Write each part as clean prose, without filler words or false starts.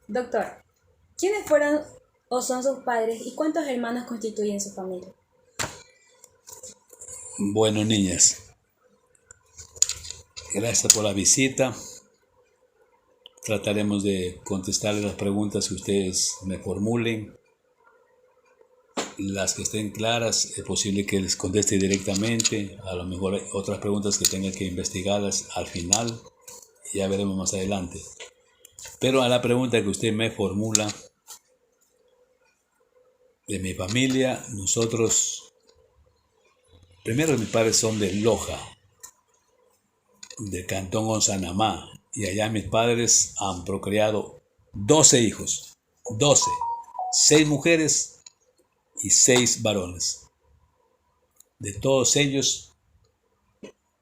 Doctor, ¿quiénes fueron o son sus padres y cuántos hermanos constituyen su familia? Bueno, niñas, gracias por la visita. Trataremos de contestarle las preguntas que ustedes me formulen. Las que estén claras, es posible que les conteste directamente. A lo mejor hay otras preguntas que tenga que investigarlas al final. Ya veremos más adelante. Pero a la pregunta que usted me formula, de mi familia, nosotros, primero mis padres son de Loja, del cantón Onsanamá, y allá mis padres han procreado 12 hijos, 12, 6 mujeres y 6 varones. De todos ellos,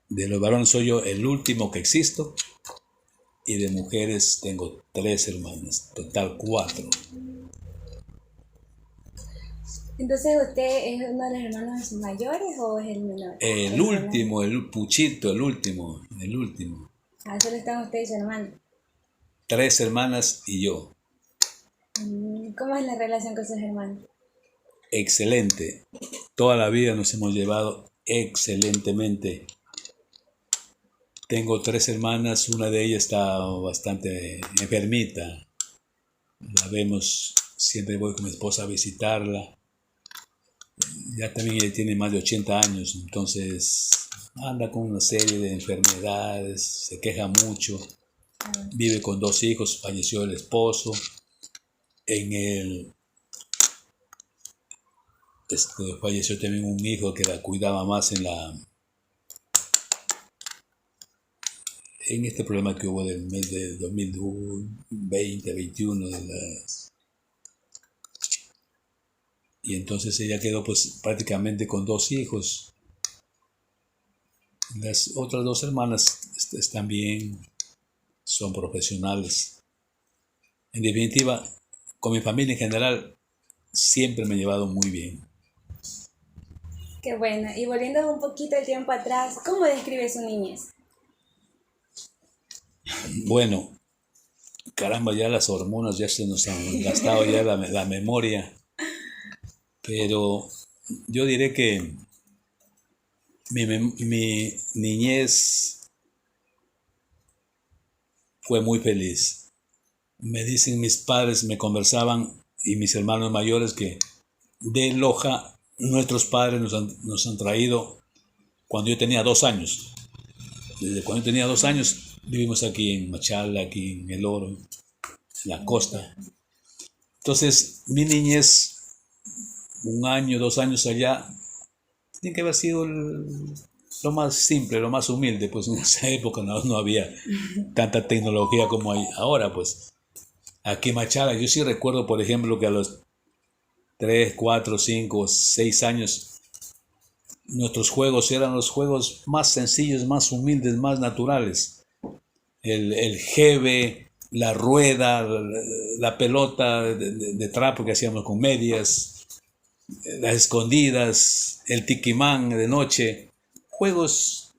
de los varones soy yo el último que existo, y de mujeres tengo 3 hermanas, total 4. Entonces, ¿usted es uno de los hermanos mayores o es el menor? El último, el puchito, el último. Ah, solo están usted y su hermano. 3 hermanas y yo. ¿Cómo es la relación con sus hermanos? Excelente. Toda la vida nos hemos llevado excelentemente. Tengo 3 hermanas, una de ellas está bastante enfermita. La vemos, siempre voy con mi esposa a visitarla. Ya también ella tiene más de 80 años, entonces anda con una serie de enfermedades, se queja mucho. Vive con 2 hijos, falleció el esposo. Falleció también un hijo que la cuidaba más en este problema que hubo del mes de 2020-21 y entonces ella quedó pues prácticamente con 2 hijos. Las otras 2 hermanas están bien, son profesionales. En definitiva, con mi familia en general siempre me he llevado muy bien. Qué bueno. Y volviendo un poquito el tiempo atrás, ¿cómo describe su niñez? Bueno, caramba, ya las hormonas ya se nos han gastado ya la memoria, pero yo diré que mi niñez fue muy feliz. Me dicen mis padres, me conversaban y mis hermanos mayores que de Loja nuestros padres nos han traído cuando yo tenía 2 años. Desde cuando yo tenía 2 años vivimos aquí en Machala, aquí en El Oro, en la costa. Entonces mi niñez, 1 año, 2 años allá, tiene que haber sido lo más simple, lo más humilde, pues en esa época no había tanta tecnología como hay ahora, pues. Aquí en Machala, yo sí recuerdo, por ejemplo, que a los 3, 4, 5, 6 años, nuestros juegos eran los juegos más sencillos, más humildes, más naturales. El jeve, la rueda, la pelota de trapo que hacíamos con medias, las escondidas, el tiquimán de noche. Juegos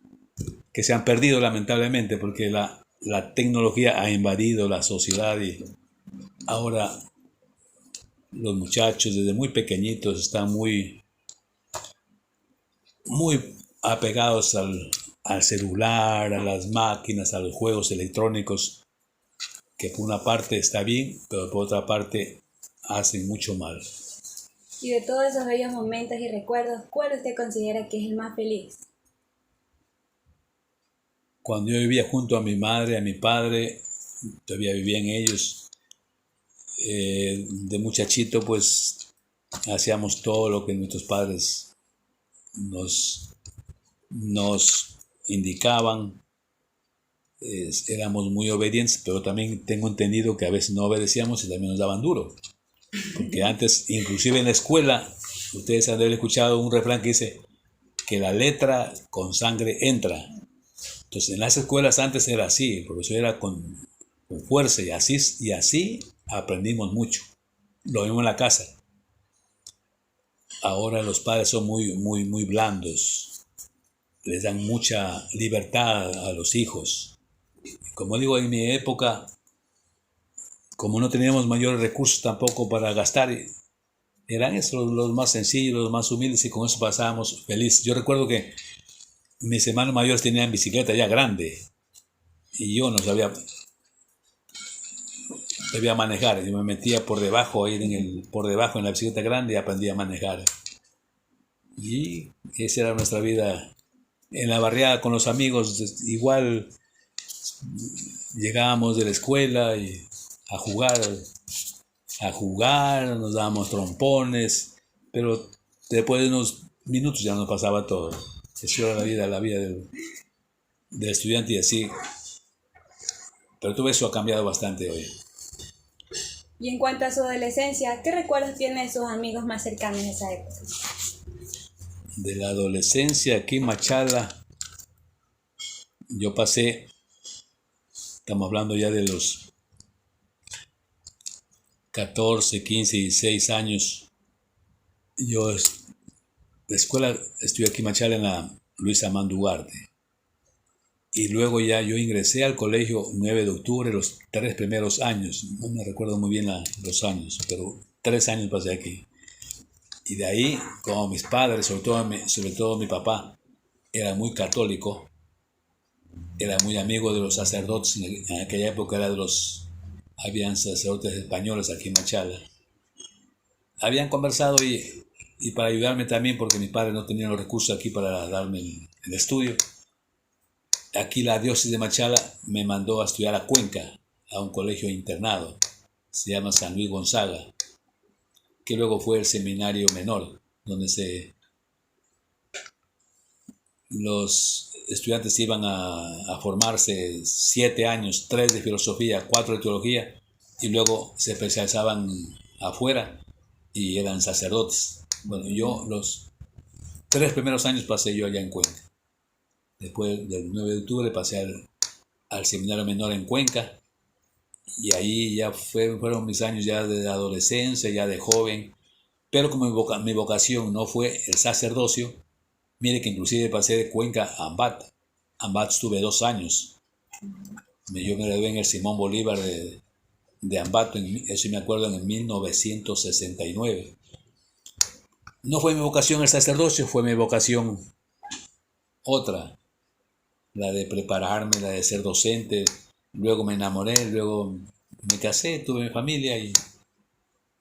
que se han perdido lamentablemente porque la tecnología ha invadido la sociedad y ahora los muchachos desde muy pequeñitos están muy apegados al celular, a las máquinas, a los juegos electrónicos, que por una parte está bien, pero por otra parte hacen mucho mal. Y de todos esos bellos momentos y recuerdos, ¿cuál usted considera que es el más feliz? Cuando yo vivía junto a mi madre, a mi padre, todavía vivían ellos, de muchachito pues hacíamos todo lo que nuestros padres nos indicaban. Éramos muy obedientes, pero también tengo entendido que a veces no obedecíamos y también nos daban duro. Porque antes, inclusive en la escuela, ustedes han de haber escuchado un refrán que dice que la letra con sangre entra. Entonces en las escuelas antes era así, el profesor era con fuerza y así aprendimos mucho. Lo mismo en la casa. Ahora los padres son muy blandos, les dan mucha libertad a los hijos. Como digo, en mi época como no teníamos mayores recursos tampoco para gastar, eran esos los más sencillos, los más humildes, y con eso pasábamos felices. Yo recuerdo que mis hermanos mayores tenían bicicleta ya grande y yo no sabía manejar. Yo me metía por debajo, por debajo en la bicicleta grande, y aprendí a manejar. Y esa era nuestra vida en la barriada con los amigos. Igual llegábamos de la escuela y a jugar, nos dábamos trompones, pero después de unos minutos ya nos pasaba todo. Eso era la vida del estudiante, y así. Pero todo eso ha cambiado bastante hoy. Y en cuanto a su adolescencia, ¿qué recuerdos tiene de sus amigos más cercanos de esa época? De la adolescencia aquí en Machala, yo pasé, estamos hablando ya de los 14, 15, 16 años. Yo, la escuela, estudié aquí en Machala en la Luis Amán Ugarte. Y luego ya yo ingresé al colegio 9 de octubre los 3 primeros años. No me recuerdo muy bien los años, pero 3 años pasé aquí. Y de ahí, como mis padres, sobre todo mi papá, era muy católico, era muy amigo de los sacerdotes. En aquella época habían sacerdotes españoles aquí en Machala. Habían conversado y para ayudarme también, porque mis padres no tenían los recursos aquí para darme el estudio. Aquí la diócesis de Machala me mandó a estudiar a Cuenca, a un colegio internado, se llama San Luis Gonzaga, que luego fue el seminario menor, donde los estudiantes iban a formarse 7 años, 3 de filosofía, 4 de teología, y luego se especializaban afuera y eran sacerdotes. Bueno, yo los 3 primeros años pasé yo allá en Cuenca. Después del 9 de octubre pasé al seminario menor en Cuenca, y ahí ya fueron mis años ya de adolescencia, ya de joven. Pero como mi vocación no fue el sacerdocio, mire que inclusive pasé de Cuenca a Ambato. Ambato estuve 2 años. Yo me gradué en el Simón Bolívar de Ambato, eso me acuerdo, en 1969. No fue mi vocación el sacerdocio, fue mi vocación otra, la de prepararme, la de ser docente. Luego me enamoré, luego me casé, tuve mi familia y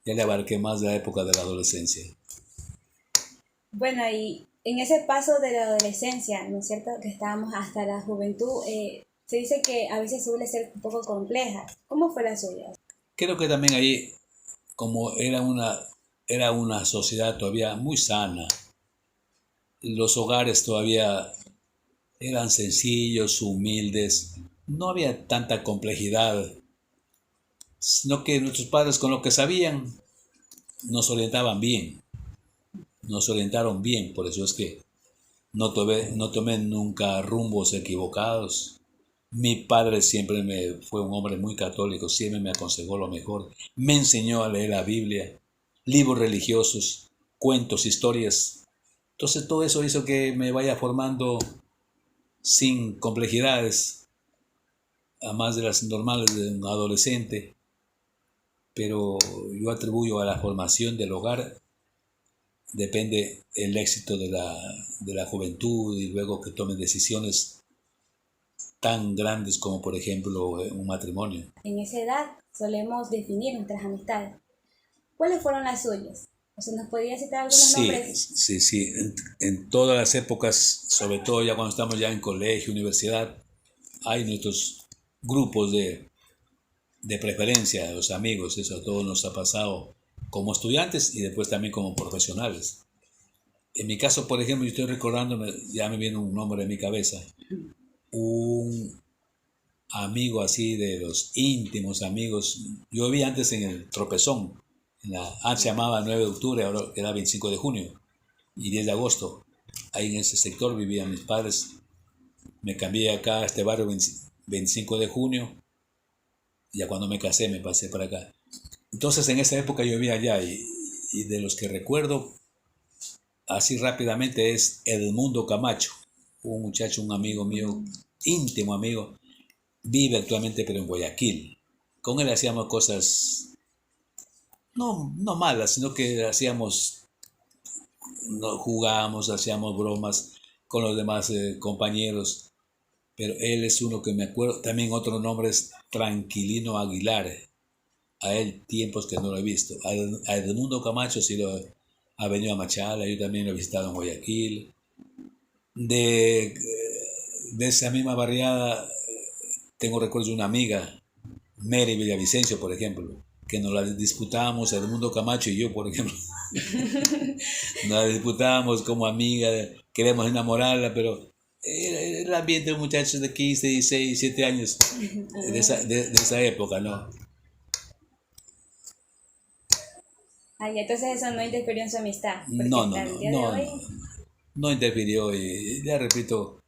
ya le abarqué más de la época de la adolescencia. Bueno, y en ese paso de la adolescencia, ¿no es cierto?, que estábamos hasta la juventud, se dice que a veces suele ser un poco compleja. ¿Cómo fue la suya? Creo que también ahí, como era una sociedad todavía muy sana, los hogares todavía eran sencillos, humildes, no había tanta complejidad, sino que nuestros padres, con lo que sabían, nos orientaban bien, nos orientaron bien. Por eso es que no tomé nunca rumbos equivocados. Mi padre siempre fue un hombre muy católico, siempre me aconsejó lo mejor, me enseñó a leer la Biblia, libros religiosos, cuentos, historias. Entonces todo eso hizo que me vaya formando sin complejidades, a más de las normales de un adolescente. Pero yo atribuyo a la formación del hogar, depende el éxito de la juventud, y luego que tomen decisiones tan grandes como, por ejemplo, un matrimonio. En esa edad solemos definir nuestras amistades. ¿Cuáles fueron las suyas? O sea, ¿nos podría citar algunos nombres? Sí. En todas las épocas, sobre todo ya cuando estamos ya en colegio, universidad, hay nuestros grupos de preferencia, los amigos. Eso a todos nos ha pasado como estudiantes y después también como profesionales. En mi caso, por ejemplo, yo estoy recordando, ya me viene un nombre en mi cabeza, un amigo así de los íntimos amigos. Yo vivía antes en el Tropezón, antes se llamaba 9 de octubre, ahora era 25 de junio y 10 de agosto. Ahí en ese sector vivían mis padres. Me cambié acá a este barrio 25 de junio. Ya cuando me casé me pasé para acá. Entonces en esa época yo vivía allá, y de los que recuerdo así rápidamente es Edmundo Camacho, un muchacho, un amigo mío, íntimo amigo, vive actualmente pero en Guayaquil, con él hacíamos cosas no malas, sino que jugábamos, hacíamos bromas con los demás compañeros. Pero él es uno que me acuerdo. También otro nombre es Tranquilino Aguilar. A él tiempos que no lo he visto. A Edmundo Camacho sí lo ha venido a Machala, yo también lo he visitado en Guayaquil. De, de esa misma barriada tengo recuerdos de una amiga, Mary Villavicencio, por ejemplo, que nos la disputábamos, Edmundo Camacho y yo, por ejemplo. Nos la disputábamos como amiga, queremos enamorarla, pero el ambiente de muchachos de 15, 16, 17 años, de esa época, ¿no? Ay, entonces eso no interfirió en su amistad, porque No, no, hasta el no, día de no, no, hoy, no interfirió y ya repito,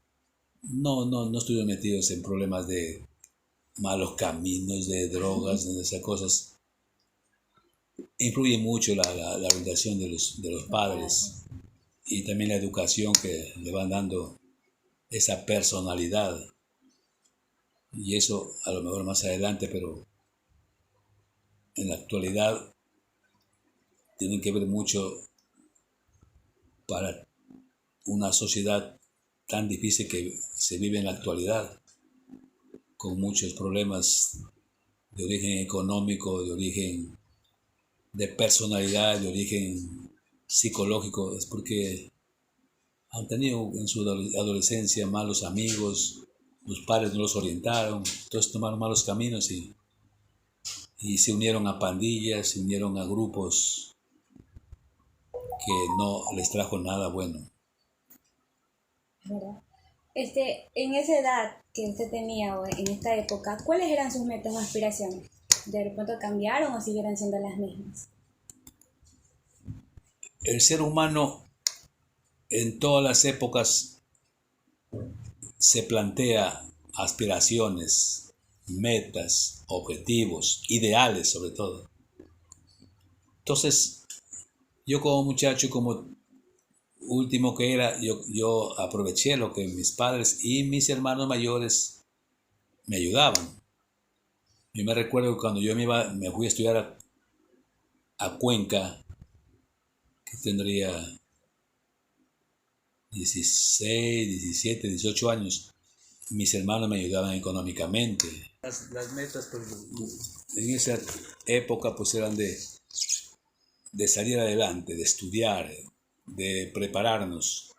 no estuvimos metidos en problemas de malos caminos, de drogas, de esas cosas. Influye mucho la orientación de los padres y también la educación que le van dando esa personalidad. Y eso a lo mejor más adelante, pero en la actualidad tienen que ver mucho para una sociedad tan difícil que se vive en la actualidad, con muchos problemas de origen económico, de origen de personalidad, de origen psicológico, es porque han tenido en su adolescencia malos amigos, los padres no los orientaron, entonces tomaron malos caminos y se unieron a pandillas, se unieron a grupos que no les trajo nada bueno. ¿verdad? En esa edad que usted tenía o en esta época, ¿cuáles eran sus metas o aspiraciones? ¿De pronto cambiaron o siguieron siendo las mismas? El ser humano en todas las épocas se plantea aspiraciones, metas, objetivos, ideales sobre todo. Entonces, yo como muchacho, como último que era, yo aproveché lo que mis padres y mis hermanos mayores me ayudaban. Yo me recuerdo cuando me fui a estudiar a Cuenca, que tendría 16, 17, 18 años, mis hermanos me ayudaban económicamente. Las metas pues, en esa época pues eran de salir adelante, de estudiar, de prepararnos.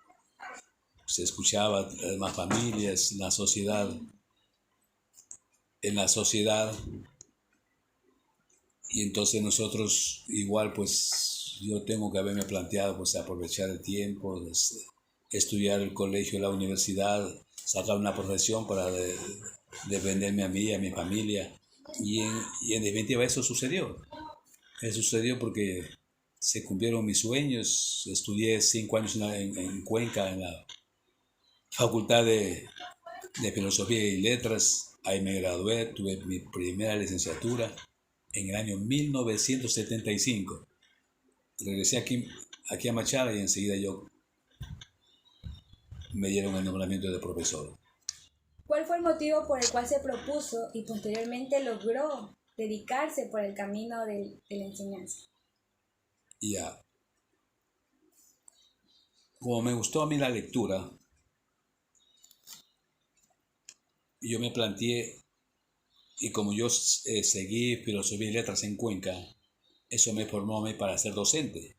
Se escuchaba las más familias, en la sociedad, y entonces nosotros igual pues yo tengo que haberme planteado pues aprovechar el tiempo, estudiar el colegio, la universidad, sacar una profesión para defenderme a mí y a mi familia. Y en definitiva eso sucedió. Eso sucedió porque se cumplieron mis sueños. Estudié 5 años en Cuenca, en la Facultad de Filosofía y Letras. Ahí me gradué, tuve mi primera licenciatura en el año 1975. Regresé aquí a Machala y enseguida me dieron el nombramiento de profesor. ¿Cuál fue el motivo por el cual se propuso y posteriormente logró dedicarse por el camino de la enseñanza? Ya, como me gustó a mí la lectura, yo me planteé, y como yo seguí filosofía y letras en Cuenca, eso me formó a mí para ser docente.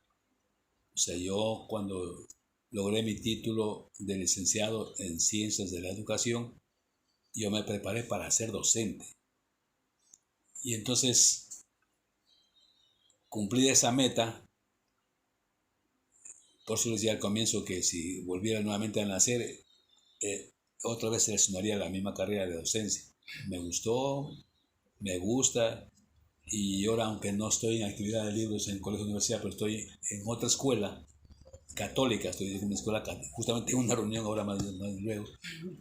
O sea, yo cuando logré mi título de licenciado en Ciencias de la Educación, yo me preparé para ser docente. Y entonces cumplí esa meta. Por eso les decía al comienzo que si volviera nuevamente a nacer, otra vez seleccionaría la misma carrera de docencia. Me gustó, me gusta, y ahora aunque no estoy en actividad de libros en colegio universidad, pero estoy en otra escuela católica, estoy en una escuela católica, justamente en una reunión ahora más luego,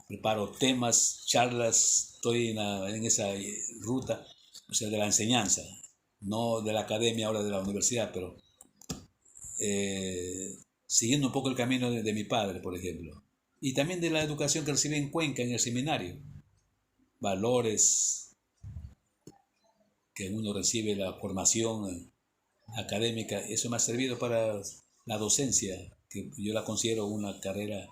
preparo temas, charlas, estoy en esa ruta, o sea, de la enseñanza, no de la academia ahora de la universidad, pero siguiendo un poco el camino de mi padre, por ejemplo, y también de la educación que recibí en Cuenca, en el seminario, valores, que uno recibe la formación académica, eso me ha servido para la docencia, que yo la considero una carrera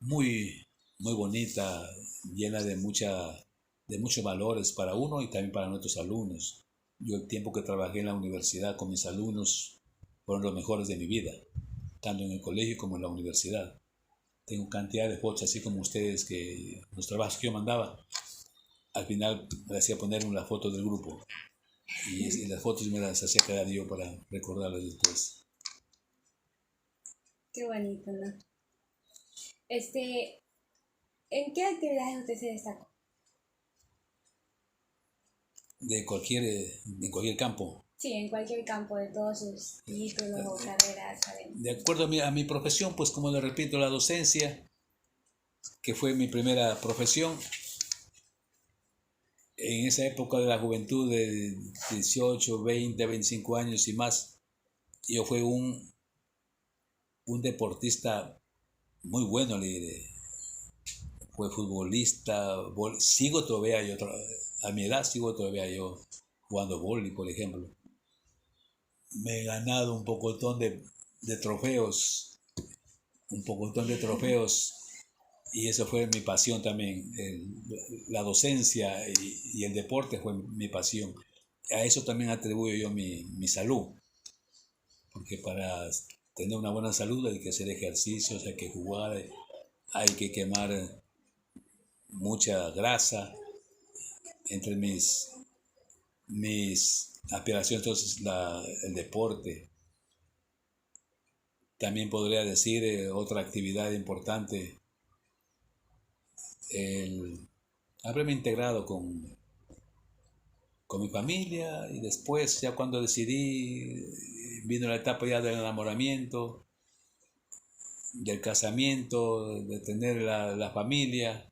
muy, muy bonita, llena de muchos valores para uno y también para nuestros alumnos. Yo el tiempo que trabajé en la universidad con mis alumnos fueron los mejores de mi vida, tanto en el colegio como en la universidad. Tengo cantidad de fotos, así como ustedes, que los trabajos que yo mandaba, al final me hacía poner una foto del grupo. Y las fotos me las hacía quedar yo para recordarlas después. Qué bonito, ¿no? ¿En qué actividades usted se destacó? En cualquier campo. Sí, en cualquier campo de todos sus títulos o carreras académicas. De acuerdo a mi profesión, pues como le repito, la docencia, que fue mi primera profesión, en esa época de la juventud de 18, 20, 25 años y más, yo fui un deportista muy bueno, le diré. Fue futbolista, sigo todavía yo, a mi edad sigo todavía yo jugando vóley, por ejemplo. Me he ganado de trofeos, un pocotón de trofeos, y eso fue mi pasión también. La docencia y el deporte fue mi pasión. A eso también atribuyo yo mi salud, porque para tener una buena salud hay que hacer ejercicios, hay que jugar, hay que quemar mucha grasa. Entre mis aspiraciones, entonces, el deporte. También podría decir otra actividad importante, el haberme integrado con mi familia, y después, ya cuando decidí, vino la etapa ya del enamoramiento, del casamiento, de tener la familia.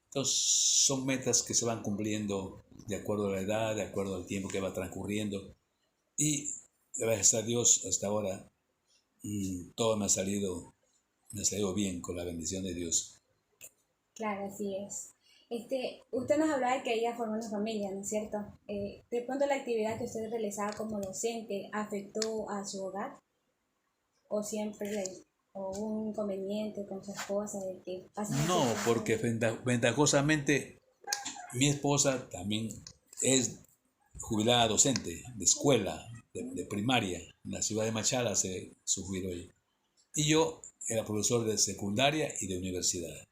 Entonces son metas que se van cumpliendo de acuerdo a la edad, de acuerdo al tiempo que va transcurriendo. Y gracias a Dios hasta ahora todo me ha salido bien con la bendición de Dios. Claro, así es. Usted nos hablaba de que ella formó una familia, ¿no es cierto? De pronto la actividad que usted realizaba como docente afectó a su hogar, o siempre o hubo un inconveniente con su esposa de que pasan No, mucho porque tiempo. ventajosamente mi esposa también es jubilada docente de escuela, de primaria. En la ciudad de Machala se jubiló ella. Y yo era profesor de secundaria y de universidad.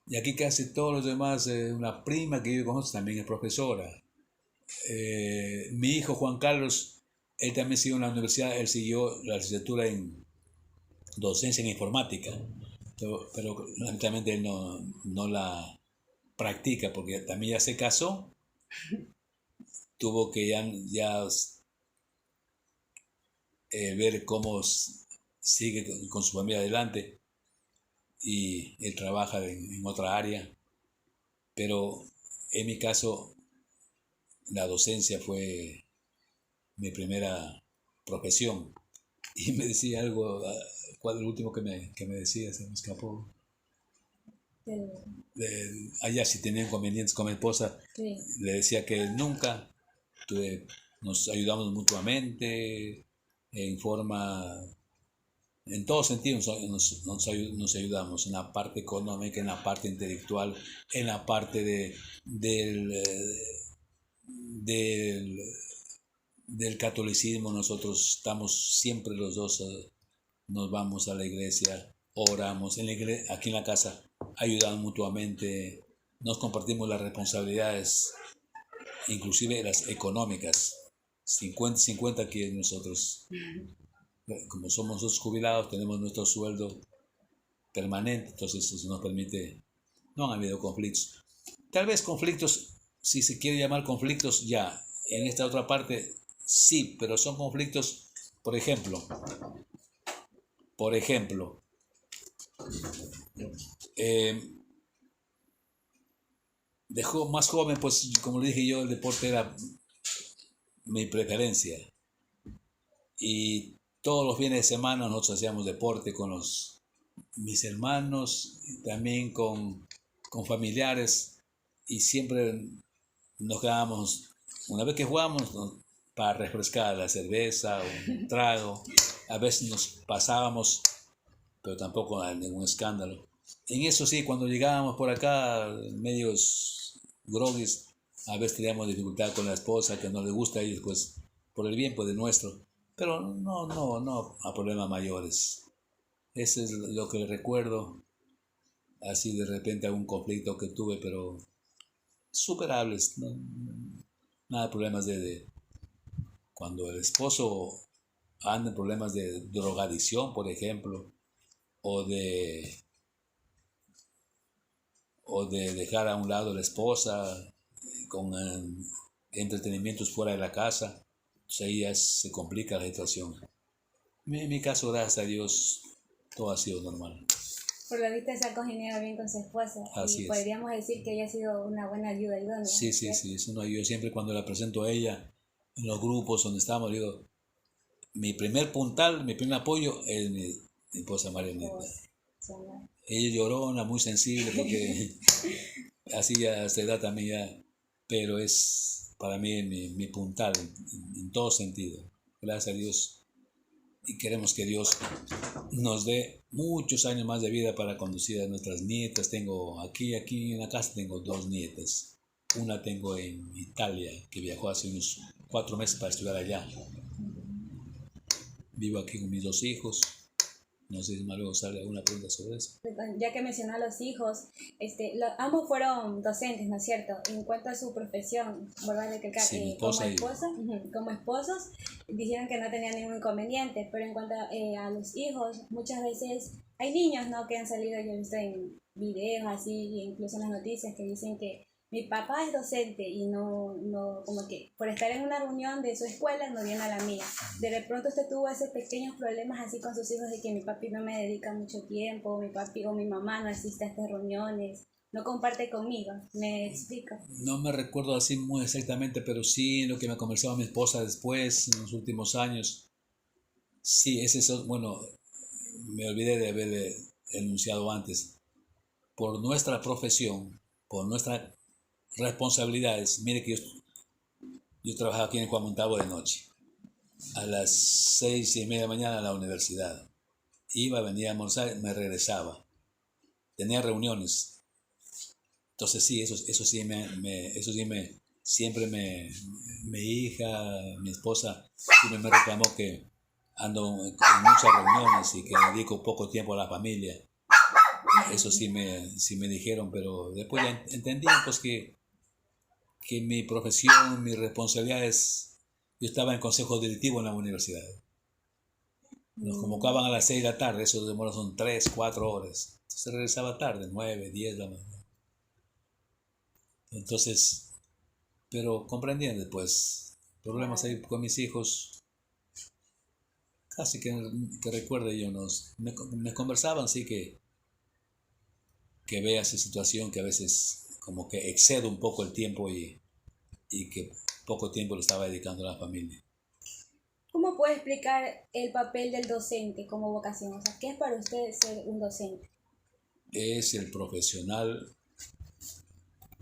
Y aquí casi todos los demás, una prima que yo conozco también es profesora. Mi hijo Juan Carlos, él también siguió en la universidad, él siguió la licenciatura en docencia en informática, pero lamentablemente él no la practica porque también ya se casó, tuvo que ya ver cómo sigue con su familia adelante, y él trabaja en otra área, pero en mi caso la docencia fue mi primera profesión. Y me decía algo, ¿cuál es el último que me decía? Se me escapó. Allá si tenía inconvenientes con mi esposa, Sí, le decía que nunca nos ayudamos mutuamente, en forma, en todos sentidos nos ayudamos, en la parte económica, en la parte intelectual, en la parte del, del catolicismo. Nosotros estamos siempre los dos, nos vamos a la iglesia, oramos, aquí en la casa ayudamos mutuamente, nos compartimos las responsabilidades, inclusive las económicas, 50-50 aquí nosotros. Como somos nosotros jubilados, tenemos nuestro sueldo permanente, entonces eso nos permite, no han habido conflictos. Tal vez conflictos, si se quiere llamar conflictos, ya, en esta otra parte, sí, pero son conflictos, por ejemplo, eh, más joven, pues como le dije yo, el deporte era mi preferencia. Y todos los fines de semana nosotros hacíamos deporte con mis hermanos, y también con familiares, y siempre nos quedábamos una vez que jugamos, ¿no?, para refrescar la cerveza, un trago, a veces nos pasábamos, pero tampoco hay ningún escándalo. En eso sí, cuando llegábamos por acá, medios groguis, a veces teníamos dificultad con la esposa, que no le gusta, y pues por el bien pues, de nuestro. Pero no a problemas mayores. Ese es lo que recuerdo. Así de repente algún conflicto que tuve, pero superables. No, nada de problemas de cuando el esposo anda en problemas de drogadicción, por ejemplo, o de, o de dejar a un lado a la esposa con entretenimientos fuera de la casa, pues ahí ya se complica la situación. En mi caso, gracias a Dios, todo ha sido normal. Por lo visto se ha congeniado bien con su esposa. Así y es. Podríamos decir que ella ha sido una buena ayuda idónea. Sí, eso no, yo siempre cuando la presento a ella, en los grupos donde estamos, digo, mi primer puntal, mi primer apoyo es mi esposa Marianita. Ella llorona, muy sensible, porque así ya a esta edad también ya, pero es para mí mi puntal en todo sentido. Gracias a Dios. Y queremos que Dios nos dé muchos años más de vida para conducir a nuestras nietas. Tengo aquí en la casa tengo 2 nietas. Una tengo en Italia, que viajó hace unos 4 meses para estudiar allá. Vivo aquí con mis 2 hijos. No sé si luego sale alguna pregunta sobre eso. Ya que mencionó a los hijos, ambos fueron docentes, ¿no es cierto? En cuanto a su profesión, ¿verdad? Sí, mi esposa como esposos, dijeron que no tenían ningún inconveniente, pero en cuanto a los hijos, muchas veces hay niños, ¿no?, que han salido, yo he visto en videos así, incluso en las noticias, que dicen que mi papá es docente y no, como que por estar en una reunión de su escuela no viene a la mía. De pronto usted tuvo esos pequeños problemas así con sus hijos de que mi papi no me dedica mucho tiempo, mi papi o mi mamá no asiste a estas reuniones, no comparte conmigo. ¿Me explico? No me recuerdo así muy exactamente, pero sí lo que me conversaba mi esposa después, en los últimos años. Sí, bueno, me olvidé de haber enunciado antes. Por nuestra profesión, por nuestras responsabilidades, mire que yo trabajaba aquí en Juan Montalvo de noche. A las 6:30 de la mañana a la universidad. Iba, venía a almorzar, me regresaba. Tenía reuniones. Entonces sí, eso sí siempre mi hija, mi esposa, siempre me reclamó que ando en muchas reuniones y que dedico poco tiempo a la familia. Eso sí me dijeron, pero después ya entendí pues que mi profesión, mis responsabilidades, yo estaba en consejo directivo en la universidad. Nos convocaban a las 6 de la tarde, eso demora son 3, 4 horas. Entonces regresaba tarde, 9, 10 de la mañana. Entonces, pero comprendiendo, pues, problemas ahí con mis hijos, casi que recuerde yo, me conversaban, sí que vea esa situación que a veces como que excedo un poco el tiempo y que poco tiempo le estaba dedicando a la familia. ¿Cómo puede explicar el papel del docente como vocación? O sea, ¿qué es para usted ser un docente? Es el profesional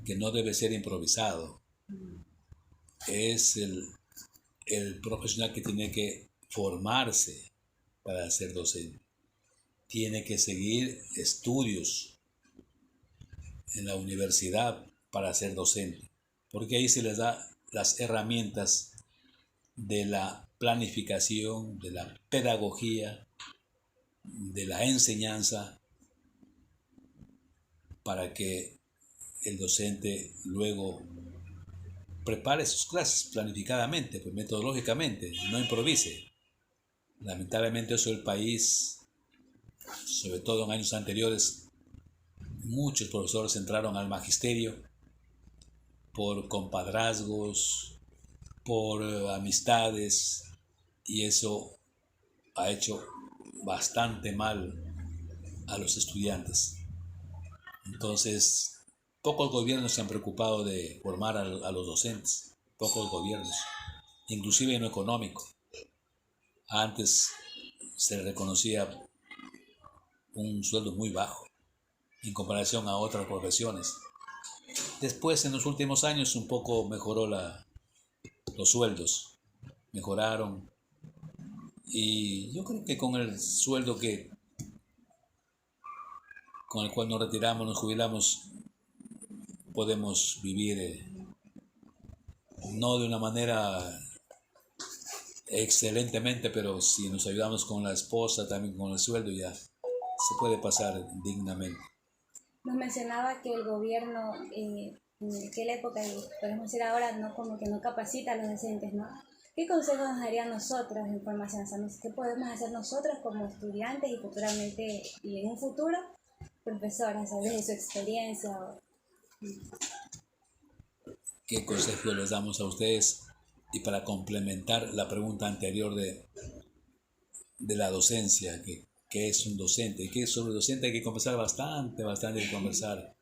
que no debe ser improvisado. Es el profesional que tiene que formarse para ser docente. Tiene que seguir estudios en la universidad para ser docente, porque ahí se les da las herramientas de la planificación, de la pedagogía, de la enseñanza, para que el docente luego prepare sus clases planificadamente, pues metodológicamente, no improvise. Lamentablemente eso el país, sobre todo en años anteriores, muchos profesores entraron al magisterio por compadrazgos, por amistades, y eso ha hecho bastante mal a los estudiantes. Entonces, pocos gobiernos se han preocupado de formar a los docentes, pocos gobiernos, inclusive en lo económico. Antes se le reconocía un sueldo muy bajo en comparación a otras profesiones. Después, en los últimos años, un poco mejoró los sueldos mejoraron. Y yo creo que con el sueldo con el cual nos retiramos, nos jubilamos, podemos vivir no de una manera excelentemente, pero si nos ayudamos con la esposa, también con el sueldo, ya se puede pasar dignamente. Nos mencionaba que el gobierno en aquella época, y podemos decir ahora, no como que no capacita a los docentes, ¿no? ¿Qué consejos nos darían nosotros en formación? O sea, ¿qué podemos hacer nosotros como estudiantes y futuramente, y en un futuro, profesores, o sea, desde su experiencia? ¿Qué consejos les damos a ustedes? Y para complementar la pregunta anterior de la docencia, que es un docente, y que sobre el docente hay que conversar bastante que conversar.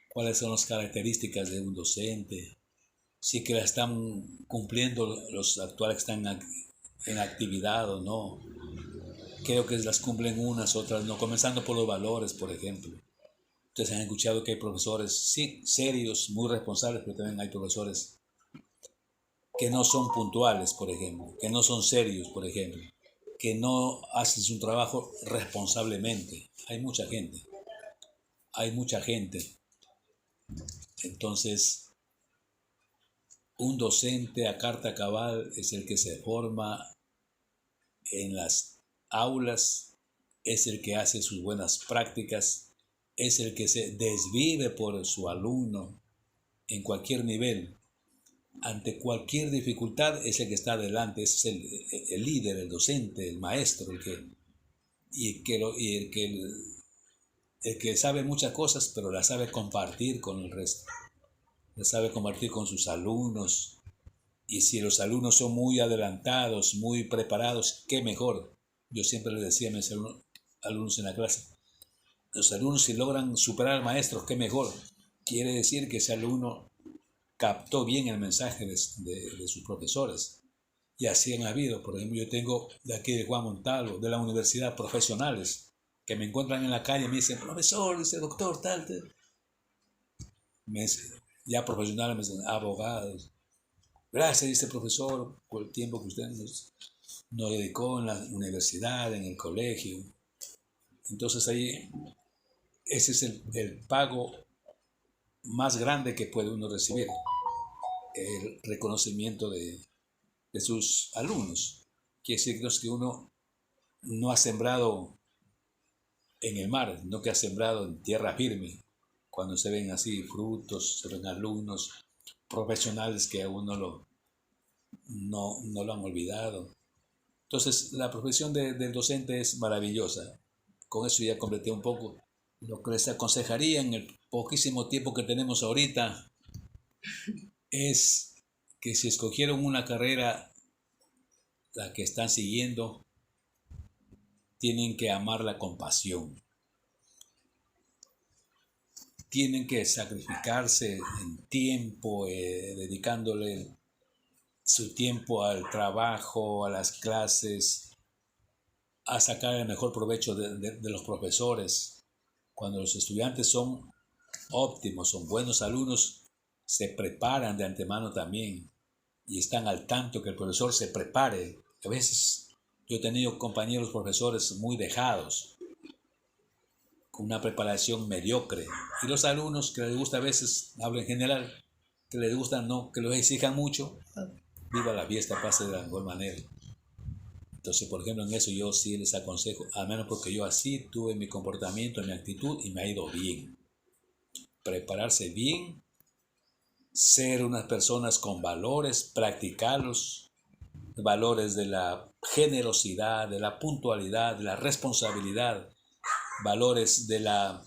¿Cuáles son las características de un docente? Si que la están cumpliendo los actuales que están en actividad o no. Creo que las cumplen unas, otras no, comenzando por los valores, por ejemplo. Ustedes han escuchado que hay profesores, sí, serios, muy responsables, pero también hay profesores que no son puntuales, por ejemplo, que no son serios, por ejemplo, que no hacen su trabajo responsablemente. Hay mucha gente. Entonces, un docente a carta cabal es el que se forma en las aulas, es el que hace sus buenas prácticas, es el que se desvive por su alumno en cualquier nivel. Ante cualquier dificultad es el que está adelante, es el líder, el docente, el maestro, el que sabe muchas cosas, pero las sabe compartir con el resto, las sabe compartir con sus alumnos. Y si los alumnos son muy adelantados, muy preparados, qué mejor. Yo siempre les decía a mis alumnos en la clase, los alumnos si logran superar al maestro, qué mejor. Quiere decir que ese alumno captó bien el mensaje de sus profesores. Y así han habido. Por ejemplo, yo tengo de aquí de Juan Montalvo, de la universidad, profesionales que me encuentran en la calle y me dicen, profesor, dice doctor, tal. Ya profesionales, me dicen, abogados. Gracias, dice profesor, por el tiempo que usted nos dedicó en la universidad, en el colegio. Entonces ahí, ese es el pago más grande que puede uno recibir, el reconocimiento de sus alumnos. Quiere decir que uno no ha sembrado en el mar, sino que ha sembrado en tierra firme. Cuando se ven así frutos, se ven alumnos profesionales que aún no lo han olvidado. Entonces, la profesión del docente es maravillosa. Con eso ya completé un poco. Lo que les aconsejaría en el poquísimo tiempo que tenemos ahorita es que si escogieron una carrera, la que están siguiendo, tienen que amarla con pasión. Tienen que sacrificarse en tiempo, dedicándole su tiempo al trabajo, a las clases, a sacar el mejor provecho de los profesores. Cuando los estudiantes son óptimos, son buenos alumnos, se preparan de antemano también y están al tanto que el profesor se prepare. A veces yo he tenido compañeros profesores muy dejados, con una preparación mediocre, y los alumnos que les gusta a veces, hablo en general, que les gusta no, que los exijan mucho, viva la fiesta, pase de la mejor manera. Entonces, por ejemplo, en eso yo sí les aconsejo, al menos porque yo así tuve mi comportamiento, mi actitud y me ha ido bien. Prepararse bien, ser unas personas con valores, practicarlos, valores de la generosidad, de la puntualidad, de la responsabilidad, valores de la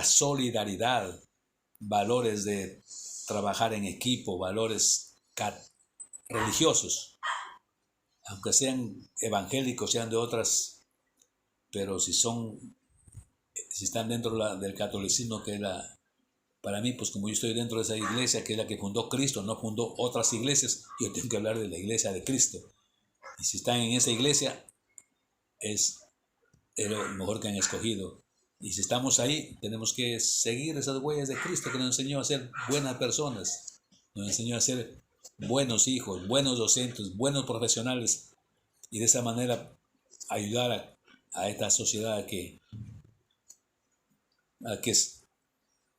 solidaridad, valores de trabajar en equipo, valores religiosos, aunque sean evangélicos, sean de otras, pero si están dentro del catolicismo, que es para mí, pues como yo estoy dentro de esa iglesia, que es la que fundó Cristo, no fundó otras iglesias, yo tengo que hablar de la iglesia de Cristo. Y si están en esa iglesia, es lo mejor que han escogido. Y si estamos ahí, tenemos que seguir esas huellas de Cristo, que nos enseñó a ser buenas personas, nos enseñó a ser buenos hijos, buenos docentes, buenos profesionales y de esa manera ayudar a esta sociedad a que,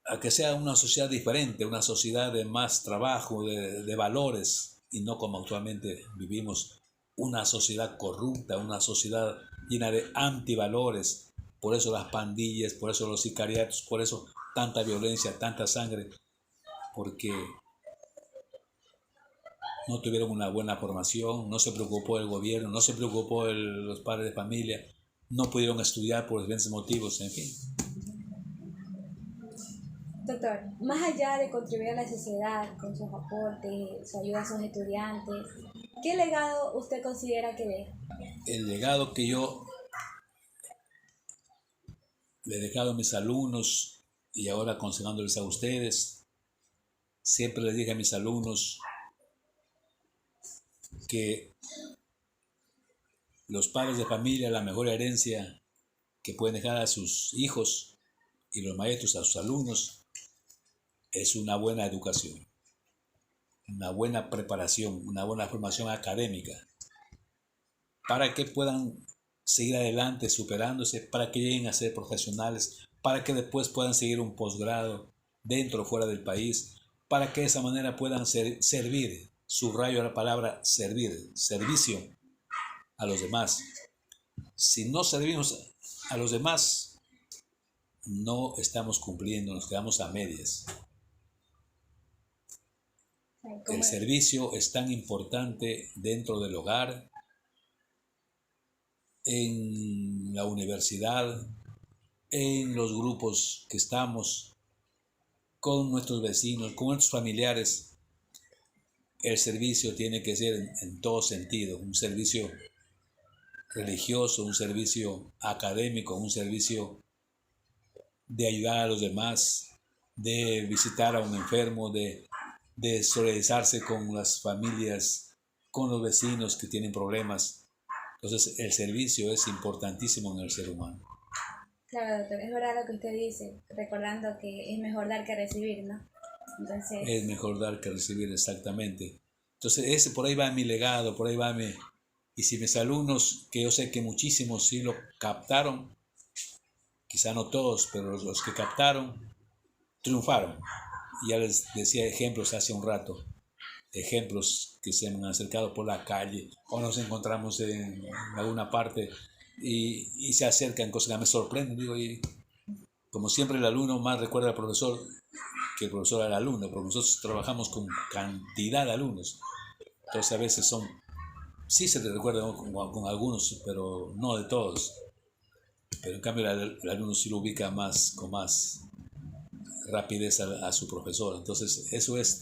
a que sea una sociedad diferente, una sociedad de más trabajo, de valores y no como actualmente vivimos, una sociedad corrupta, una sociedad llena de antivalores. Por eso las pandillas, por eso los sicariatos, por eso tanta violencia, tanta sangre, porque no tuvieron una buena formación, no se preocupó el gobierno, no se preocupó los padres de familia, no pudieron estudiar por diferentes motivos, en fin. Doctor, más allá de contribuir a la sociedad con sus aportes, su ayuda a sus estudiantes, ¿qué legado usted considera que deja? El legado que yo le he dejado a mis alumnos y ahora aconsejándoles a ustedes, siempre les dije a mis alumnos que los padres de familia, la mejor herencia que pueden dejar a sus hijos y los maestros a sus alumnos es una buena educación, una buena preparación, una buena formación académica, para que puedan seguir adelante superándose, para que lleguen a ser profesionales, para que después puedan seguir un posgrado dentro o fuera del país, para que de esa manera puedan servir, subrayo la palabra servir, servicio a los demás. Si no servimos a los demás, no estamos cumpliendo, nos quedamos a medias. El servicio es tan importante dentro del hogar, en la universidad, en los grupos que estamos, con nuestros vecinos, con nuestros familiares. El servicio tiene que ser en todo sentido, un servicio religioso, un servicio académico, un servicio de ayudar a los demás, de visitar a un enfermo, de solidarizarse con las familias, con los vecinos que tienen problemas. Entonces el servicio es importantísimo en el ser humano. Claro, doctor, es verdad lo que usted dice, recordando que es mejor dar que recibir, ¿no? Entonces, Es mejor dar que recibir, exactamente. Entonces ese por ahí va mi legado, por ahí va mi... Y si mis alumnos, que yo sé que muchísimos sí lo captaron, quizá no todos, pero los que captaron, triunfaron. Y ya les decía ejemplos hace un rato, ejemplos que se me han acercado por la calle o nos encontramos en alguna parte y se acercan, cosas que me sorprenden. Digo, y como siempre el alumno más recuerda al profesor que el profesor al alumno, porque nosotros trabajamos con cantidad de alumnos. Entonces a veces sí se te recuerda, ¿no? con algunos, pero no de todos. Pero en cambio el alumno sí lo ubica más, con más rapidez a su profesor. Entonces eso es,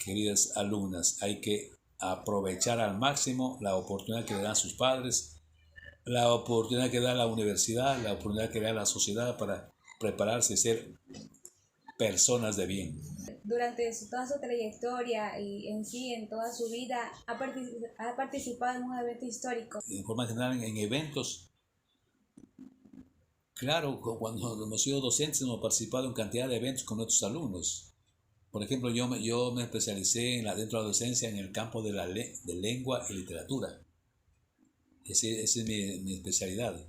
queridas alumnas, hay que aprovechar al máximo la oportunidad que le dan sus padres, la oportunidad que da la universidad, la oportunidad que da la sociedad para prepararse y ser personas de bien. durante toda su trayectoria y en sí, en toda su vida, ha participado en un evento histórico. En forma general, en eventos, claro, cuando hemos sido docentes hemos participado en cantidad de eventos con nuestros alumnos. Por ejemplo, yo me especialicé dentro de la docencia en el campo de lengua y literatura. Esa es mi especialidad,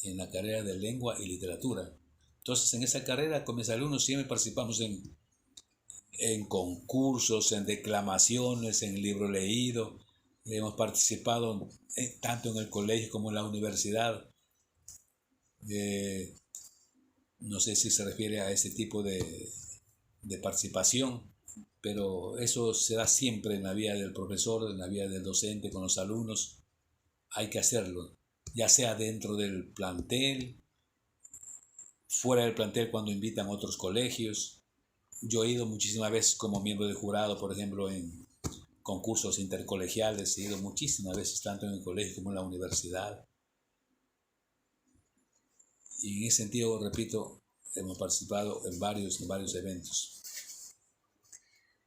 en la carrera de lengua y literatura. Entonces, en esa carrera con mis alumnos siempre participamos en concursos, en declamaciones, en libro leído. Hemos participado tanto en el colegio como en la universidad. No sé si se refiere a ese tipo de participación, pero eso se da siempre en la vida del profesor, en la vida del docente con los alumnos. Hay que hacerlo, ya sea dentro del plantel, fuera del plantel cuando invitan a otros colegios. Yo he ido muchísimas veces como miembro del jurado, por ejemplo, en concursos intercolegiales, he ido muchísimas veces tanto en el colegio como en la universidad. Y en ese sentido, repito, hemos participado en varios eventos.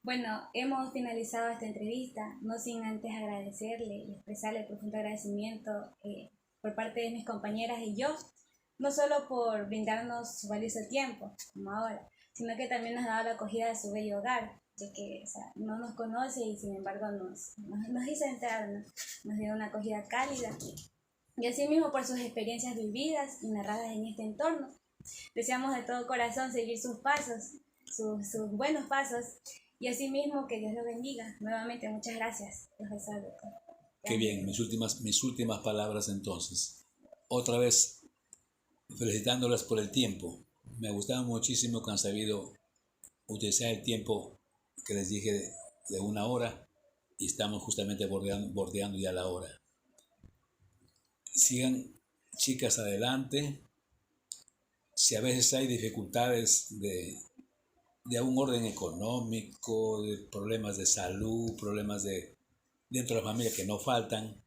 Bueno, hemos finalizado esta entrevista, no sin antes agradecerle y expresarle profundo agradecimiento por parte de mis compañeras y yo, no solo por brindarnos su valioso tiempo, como ahora, sino que también nos ha dado la acogida de su bello hogar, ya que o sea, no nos conoce y sin embargo nos hizo entrar, ¿no? Nos dio una acogida cálida. Y así mismo por sus experiencias vividas y narradas en este entorno. Deseamos de todo corazón seguir sus pasos, sus buenos pasos, y así mismo que Dios lo bendiga. Nuevamente, muchas gracias, profesor. Qué bien, mis últimas palabras entonces. Otra vez, felicitándolas por el tiempo. Me ha gustado muchísimo que han sabido utilizar el tiempo que les dije de 1 hora y estamos justamente bordeando ya la hora. Sigan, chicas, adelante. Si a veces hay dificultades de un orden económico, de problemas de salud, problemas dentro de la familia que no faltan,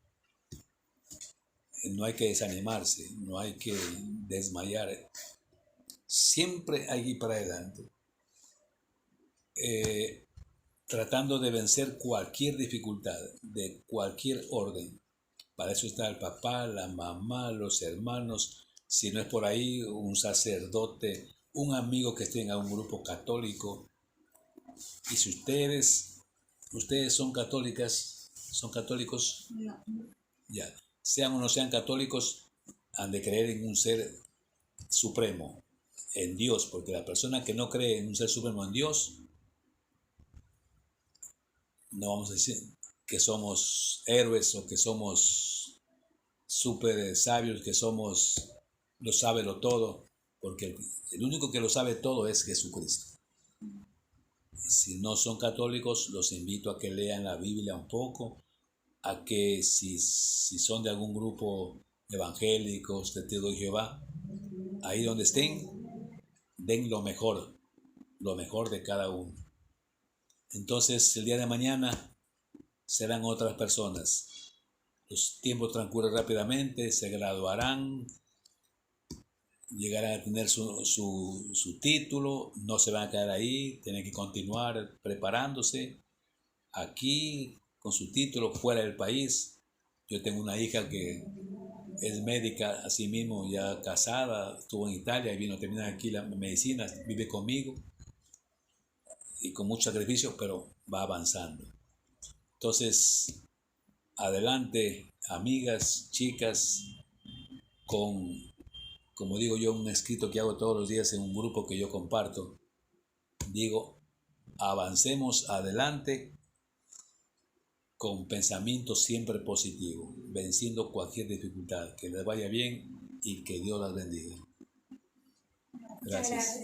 no hay que desanimarse, no hay que desmayar. Siempre hay que ir para adelante. Tratando de vencer cualquier dificultad, de cualquier orden. Para eso está el papá, la mamá, los hermanos, si no es por ahí, un sacerdote, un amigo que esté en un grupo católico. Y si ustedes son católicas, son católicos, No. ya, sean o no sean católicos, han de creer en un ser supremo, en Dios, porque la persona que no cree en un ser supremo, en Dios, no vamos a decir que somos héroes o que somos súper sabios, que somos lo sabe lo todo, porque el único que lo sabe todo es Jesucristo. Si no son católicos, los invito a que lean la Biblia un poco, a que si son de algún grupo evangélico, Testigo de Jehová, ahí donde estén, den lo mejor de cada uno. Entonces, el día de mañana serán otras personas. Los tiempos transcurren rápidamente, se graduarán, llegarán a tener su título, no se van a quedar ahí, tienen que continuar preparándose aquí con su título fuera del país. Yo tengo una hija que es médica, así mismo ya casada, estuvo en Italia y vino a terminar aquí la medicina, vive conmigo y con mucho sacrificio, pero va avanzando. Entonces, adelante, amigas, chicas, como digo yo, un escrito que hago todos los días en un grupo que yo comparto, digo, avancemos adelante con pensamiento siempre positivo, venciendo cualquier dificultad, que les vaya bien y que Dios las bendiga. Gracias.